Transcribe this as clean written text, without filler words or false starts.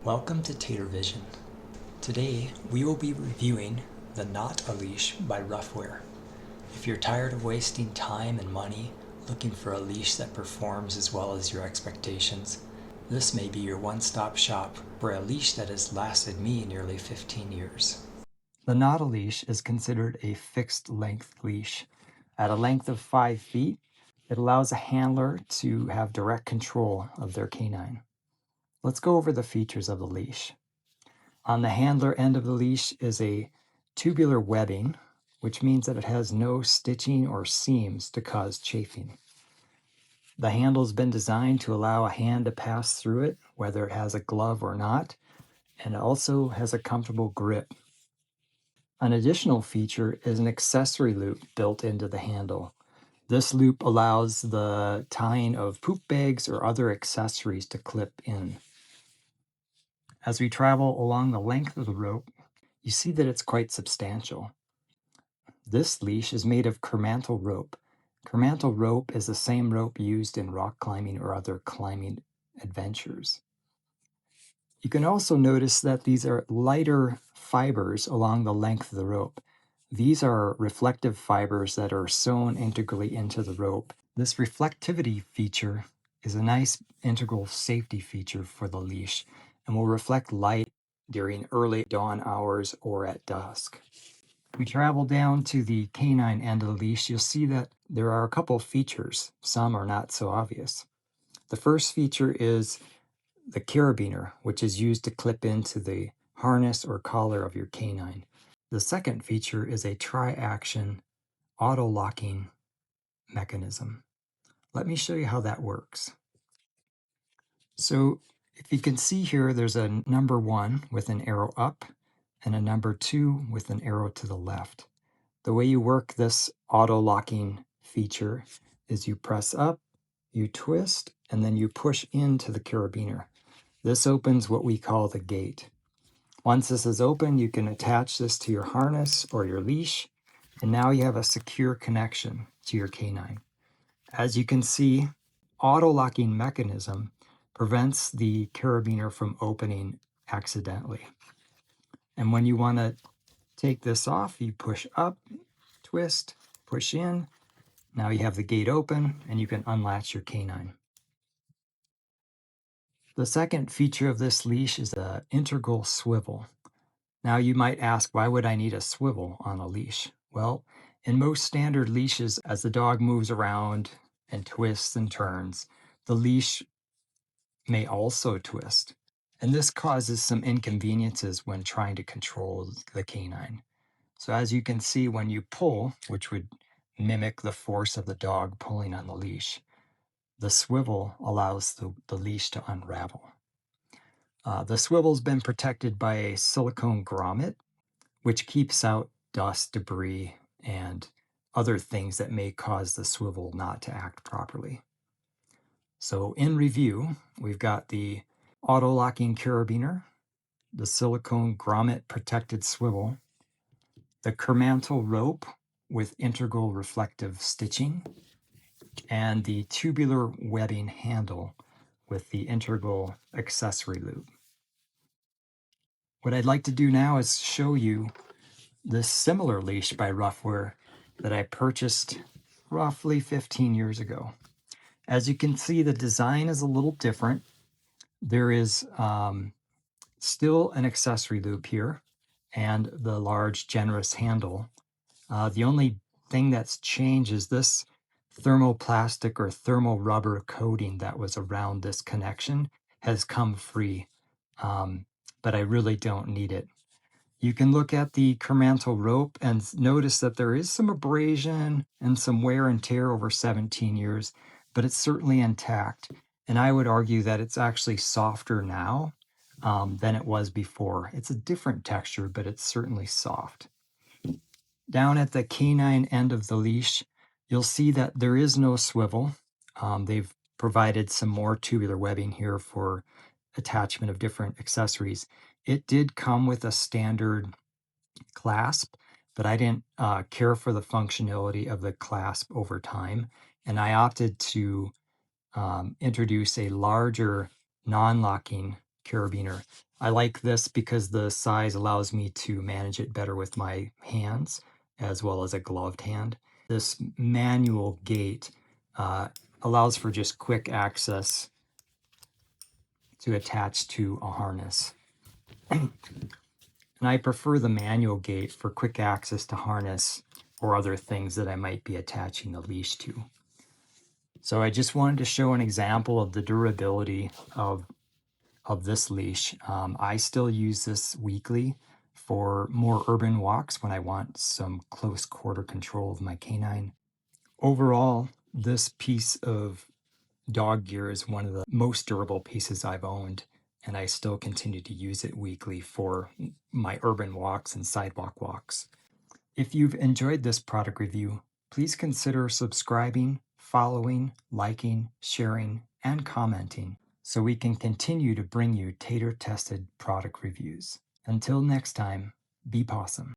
Welcome to Tater-Vision. Today, we will be reviewing the Not a Leash by Roughwear. If you're tired of wasting time and money looking for a leash that performs as well as your expectations, this may be your one-stop shop for a leash that has lasted me nearly 15 years. The Not a Leash is considered a fixed length leash. At a length of 5 feet, it allows a handler to have direct control of their canine. Let's go over the features of the leash. On the handler end of the leash is a tubular webbing, which means that it has no stitching or seams to cause chafing. The handle's been designed to allow a hand to pass through it, whether it has a glove or not, and it also has a comfortable grip. An additional feature is an accessory loop built into the handle. This loop allows the tying of poop bags or other accessories to clip in. As we travel along the length of the rope, you see that it's quite substantial. This leash is made of Kernmantle rope. Kernmantle rope is the same rope used in rock climbing or other climbing adventures. You can also notice that these are lighter fibers along the length of the rope. These are reflective fibers that are sewn integrally into the rope. This reflectivity feature is a nice integral safety feature for the leash and will reflect light during early dawn hours or at dusk. If we travel down to the canine end of the leash, you'll see that there are a couple features. Some are not so obvious. The first feature is the carabiner, which is used to clip into the harness or collar of your canine. The second feature is a tri-action auto-locking mechanism. Let me show you how that works. So if you can see here, there's a number 1 with an arrow up and a number 2 with an arrow to the left. The way you work this auto-locking feature is you press up, you twist, and then you push into the carabiner. This opens what we call the gate. Once this is open, you can attach this to your harness or your leash, and now you have a secure connection to your canine. As you can see, auto-locking mechanism prevents the carabiner from opening accidentally. And when you want to take this off, you push up, twist, push in. Now you have the gate open and you can unlatch your canine. The second feature of this leash is an integral swivel. Now you might ask, why would I need a swivel on a leash? Well, in most standard leashes, as the dog moves around and twists and turns, the leash may also twist. And this causes some inconveniences when trying to control the canine. So as you can see, when you pull, which would mimic the force of the dog pulling on the leash, the swivel allows the leash to unravel. The swivel's been protected by a silicone grommet, which keeps out dust, debris, and other things that may cause the swivel not to act properly. So in review, we've got the auto-locking carabiner, the silicone grommet protected swivel, the Kernmantle rope with integral reflective stitching, and the tubular webbing handle with the integral accessory loop. What I'd like to do now is show you this similar leash by Roughwear that I purchased roughly 15 years ago. As you can see, the design is a little different. There is still an accessory loop here and the large generous handle. The only thing that's changed is this thermoplastic or thermal rubber coating that was around this connection has come free, but I really don't need it. You can look at the Kernmantle rope and notice that there is some abrasion and some wear and tear over 17 years, but it's certainly intact. And I would argue that it's actually softer now than it was before. It's a different texture, but it's certainly soft. Down at the canine end of the leash, you'll see that there is no swivel. They've provided some more tubular webbing here for attachment of different accessories. It did come with a standard clasp, but I didn't care for the functionality of the clasp over time, and I opted to introduce a larger non-locking carabiner. I like this because the size allows me to manage it better with my hands as well as a gloved hand. This manual gate allows for just quick access to attach to a harness. And I prefer the manual gate for quick access to harness or other things that I might be attaching the leash to. So I just wanted to show an example of the durability of this leash. I still use this weekly for more urban walks when I want some close quarter control of my canine. Overall, this piece of dog gear is one of the most durable pieces I've owned, and I still continue to use it weekly for my urban walks and sidewalk walks. If you've enjoyed this product review, please consider subscribing, following, liking, sharing, and commenting so we can continue to bring you tater-tested product reviews. Until next time, be possum.